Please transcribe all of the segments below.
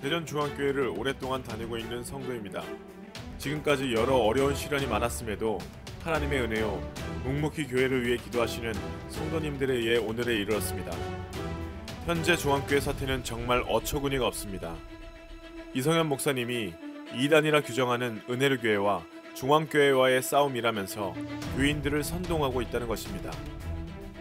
대전중앙교회를 오랫동안 다니고 있는 성도입니다. 지금까지 여러 어려운 시련이 많았음에도 하나님의 은혜요 묵묵히 교회를 위해 기도하시는 성도님들에 의해 오늘에 이르렀습니다. 현재 중앙교회 사태는 정말 어처구니가 없습니다. 이성현 목사님이 이단이라 규정하는 은혜로 교회와 중앙교회와의 싸움이라면서 교인들을 선동하고 있다는 것입니다.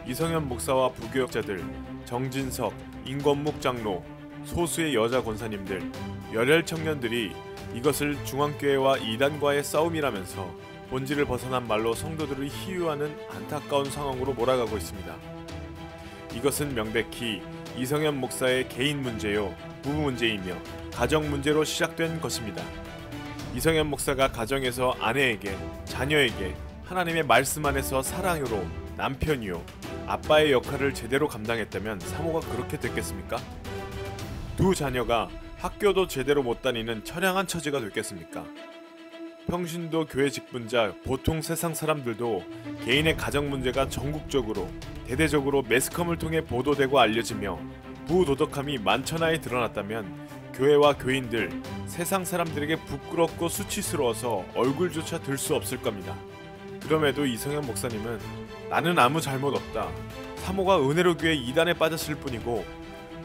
이성현 목사와 부교역자들, 정진석, 임건묵 장로, 소수의 여자 권사님들, 열혈 청년들이 이것을 중앙교회와 이단과의 싸움이라면서 본질을 벗어난 말로 성도들을 희유하는 안타까운 상황으로 몰아가고 있습니다. 이것은 명백히 이성현 목사의 개인 문제요, 부부 문제이며 가정 문제로 시작된 것입니다. 이성현 목사가 가정에서 아내에게, 자녀에게 하나님의 말씀 안에서 사랑으로 남편이요, 아빠의 역할을 제대로 감당했다면 사모가 그렇게 됐겠습니까? 두 자녀가 학교도 제대로 못 다니는 처량한 처지가 됐겠습니까? 평신도 교회 직분자 보통 세상 사람들도 개인의 가정 문제가 전국적으로 대대적으로 매스컴을 통해 보도되고 알려지며 부도덕함이 만천하에 드러났다면 교회와 교인들, 세상 사람들에게 부끄럽고 수치스러워서 얼굴조차 들 수 없을 겁니다. 그럼에도 이성현 목사님은 나는 아무 잘못 없다. 사모가 은혜로 교회 이단에 빠졌을 뿐이고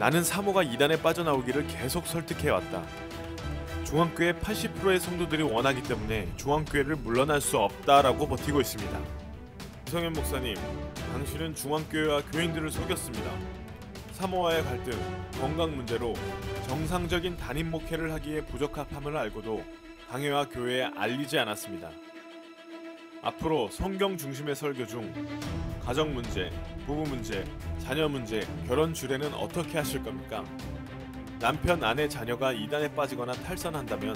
나는 사모가 이단에 빠져나오기를 계속 설득해왔다. 중앙교회 80%의 성도들이 원하기 때문에 중앙교회를 물러날 수 없다라고 버티고 있습니다. 이성현 목사님, 당신은 중앙교회와 교인들을 속였습니다. 사모와의 갈등, 건강 문제로 정상적인 단임 목회를 하기에 부적합함을 알고도 당회와 교회에 알리지 않았습니다. 앞으로 성경 중심의 설교 중 가정 문제, 부부 문제, 자녀 문제, 결혼 주례는 어떻게 하실 겁니까? 남편, 아내, 자녀가 이단에 빠지거나 탈선한다면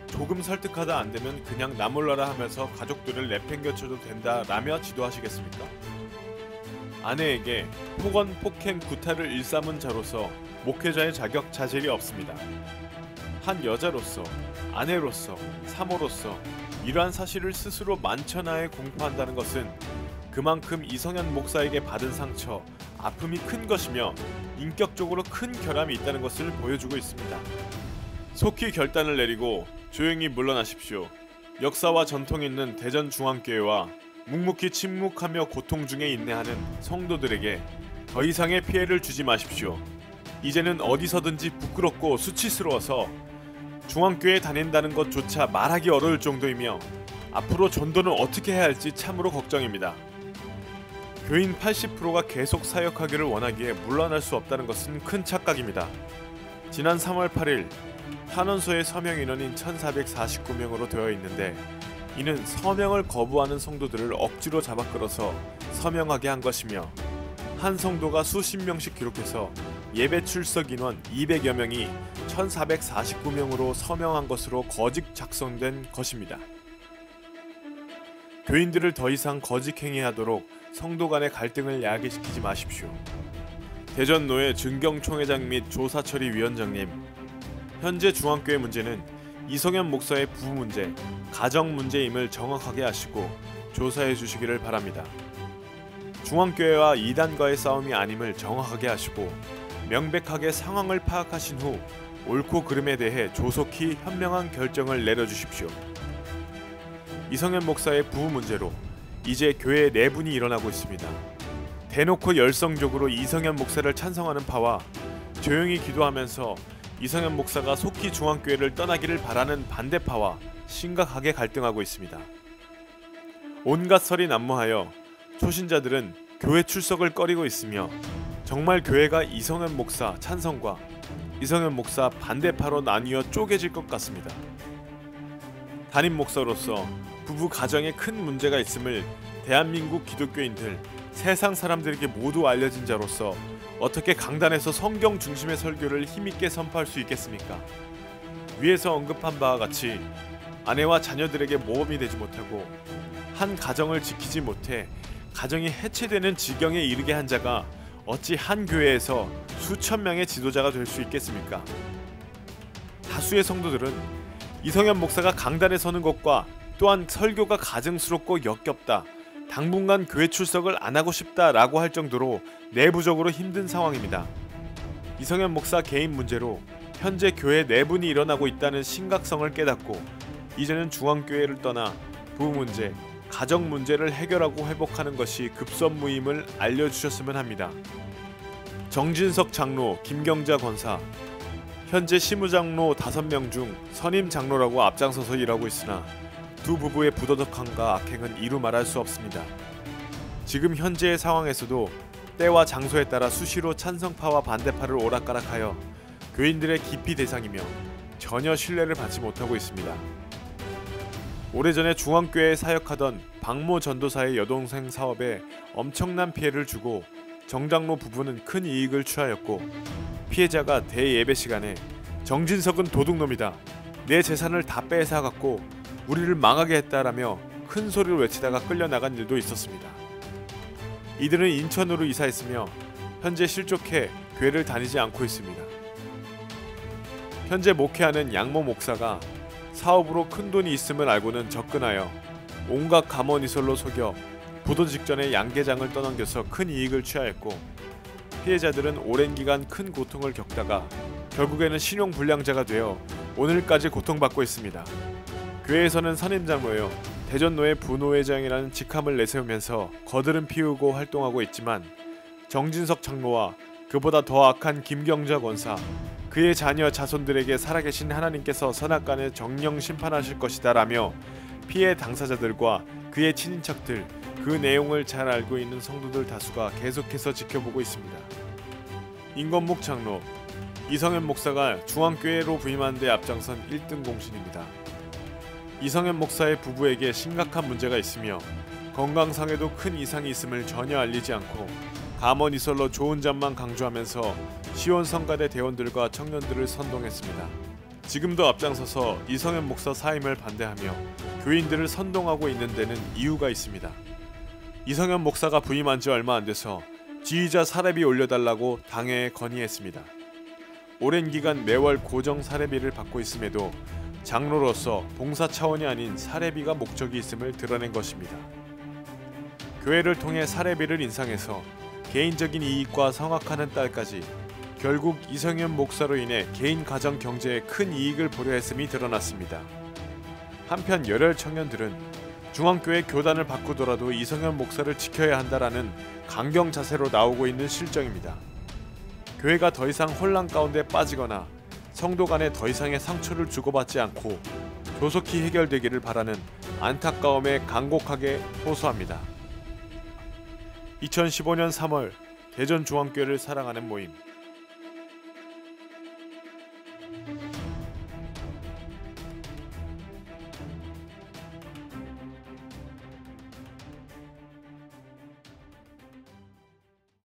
조금 설득하다 안되면 그냥 나 몰라라 하면서 가족들을 내팽겨쳐도 된다라며 지도하시겠습니까? 아내에게 폭언, 폭행, 구타를 일삼은 자로서 목회자의 자격, 자질이 없습니다. 한 여자로서, 아내로서, 사모로서 이러한 사실을 스스로 만천하에 공포한다는 것은 그만큼 이성현 목사에게 받은 상처, 아픔이 큰 것이며 인격적으로 큰 결함이 있다는 것을 보여주고 있습니다. 속히 결단을 내리고 조용히 물러나십시오. 역사와 전통이 있는 대전중앙교회와 묵묵히 침묵하며 고통 중에 인내하는 성도들에게 더 이상의 피해를 주지 마십시오. 이제는 어디서든지 부끄럽고 수치스러워서 중앙교회에 다닌다는 것조차 말하기 어려울 정도이며 앞으로 전도는 어떻게 해야 할지 참으로 걱정입니다. 교인 80%가 계속 사역하기를 원하기에 물러날 수 없다는 것은 큰 착각입니다. 지난 3월 8일 탄원서의 서명 인원인 1449명으로 되어 있는데 이는 서명을 거부하는 성도들을 억지로 잡아끌어서 서명하게 한 것이며 한 성도가 수십 명씩 기록해서 예배 출석 인원 200여 명이 1449명으로 서명한 것으로 거짓 작성된 것입니다. 교인들을 더 이상 거짓 행위하도록 성도 간의 갈등을 야기시키지 마십시오. 대전노회 증경총회장 및 조사처리위원장님, 현재 중앙교회 문제는 이성현 목사의 부부 문제, 가정 문제임을 정확하게 아시고 조사해 주시기를 바랍니다. 중앙교회와 이단과의 싸움이 아님을 정확하게 하시고 명백하게 상황을 파악하신 후 옳고 그름에 대해 조속히 현명한 결정을 내려주십시오. 이성현 목사의 부부 문제로 이제 교회에 내분이 일어나고 있습니다. 대놓고 열성적으로 이성현 목사를 찬성하는 파와 조용히 기도하면서 이성현 목사가 속히 중앙교회를 떠나기를 바라는 반대파와 심각하게 갈등하고 있습니다. 온갖 설이 난무하여 초신자들은 교회 출석을 꺼리고 있으며 정말 교회가 이성현 목사 찬성과 이성현 목사 반대파로 나뉘어 쪼개질 것 같습니다. 담임 목사로서 부부 가정에 큰 문제가 있음을 대한민국 기독교인들, 세상 사람들에게 모두 알려진 자로서 어떻게 강단에서 성경 중심의 설교를 힘있게 선포할 수 있겠습니까? 위에서 언급한 바와 같이 아내와 자녀들에게 모범이 되지 못하고 한 가정을 지키지 못해 가정이 해체되는 지경에 이르게 한 자가 어찌 한 교회에서 수천 명의 지도자가 될 수 있겠습니까? 다수의 성도들은 이성현 목사가 강단에 서는 것과 또한 설교가 가증스럽고 역겹다, 당분간 교회 출석을 안 하고 싶다라고 할 정도로 내부적으로 힘든 상황입니다. 이성현 목사 개인 문제로 현재 교회 내분이 일어나고 있다는 심각성을 깨닫고 이제는 중앙교회를 떠나 부부 문제, 가정 문제를 해결하고 회복하는 것이 급선무임을 알려주셨으면 합니다. 정진석 장로, 김경자 권사, 현재 시무장로 5명 중 선임 장로라고 앞장서서 일하고 있으나 두 부부의 부도덕함과 악행은 이루 말할 수 없습니다. 지금 현재의 상황에서도 때와 장소에 따라 수시로 찬성파와 반대파를 오락가락하여 교인들의 기피 대상이며 전혀 신뢰를 받지 못하고 있습니다. 오래전에 중앙교회에 사역하던 박모 전도사의 여동생 사업에 엄청난 피해를 주고 정장로 부부는 큰 이익을 취하였고 피해자가 대예배 시간에 정진석은 도둑놈이다. 내 재산을 다 빼앗아갔고 우리를 망하게 했다라며 큰 소리를 외치다가 끌려나간 일도 있었습니다. 이들은 인천으로 이사했으며 현재 실족해 교회를 다니지 않고 있습니다. 현재 목회하는 양모 목사가 사업으로 큰돈이 있음을 알고는 접근하여 온갖 감언이설로 속여 부도 직전에 양계장을 떠넘겨서 큰 이익을 취하였고 피해자들은 오랜 기간 큰 고통을 겪다가 결국에는 신용불량자가 되어 오늘까지 고통받고 있습니다. 교회에서는 선임장로여 대전노회 부노회장이라는 직함을 내세우면서 거드름 피우고 활동하고 있지만 정진석 장로와 그보다 더 악한 김경자 권사, 그의 자녀 자손들에게 살아계신 하나님께서 선악간에 정령 심판하실 것이다 라며 피해 당사자들과 그의 친인척들, 그 내용을 잘 알고 있는 성도들 다수가 계속해서 지켜보고 있습니다. 임건묵 장로, 이성현 목사가 중앙교회로 부임하는 데 앞장선 1등 공신입니다. 이성현 목사의 부부에게 심각한 문제가 있으며 건강상에도 큰 이상이 있음을 전혀 알리지 않고 감언이설로 좋은 점만 강조하면서 시온성가대 대원들과 청년들을 선동했습니다. 지금도 앞장서서 이성현 목사 사임을 반대하며 교인들을 선동하고 있는 데는 이유가 있습니다. 이성현 목사가 부임한 지 얼마 안 돼서 지휘자 사례비 올려달라고 당회에 건의했습니다. 오랜 기간 매월 고정 사례비를 받고 있음에도 장로로서 봉사 차원이 아닌 사례비가 목적이 있음을 드러낸 것입니다. 교회를 통해 사례비를 인상해서 개인적인 이익과 성악하는 딸까지 결국 이성현 목사로 인해 개인 가정 경제에 큰 이익을 보려 했음이 드러났습니다. 한편 열혈 청년들은 중앙교회 교단을 바꾸더라도 이성현 목사를 지켜야 한다라는 강경 자세로 나오고 있는 실정입니다. 교회가 더 이상 혼란 가운데 빠지거나 성도 간에 더 이상의 상처를 주고받지 않고 조속히 해결되기를 바라는 안타까움에 간곡하게 호소합니다. 2015년 3월 대전 중앙교회를 사랑하는 모임.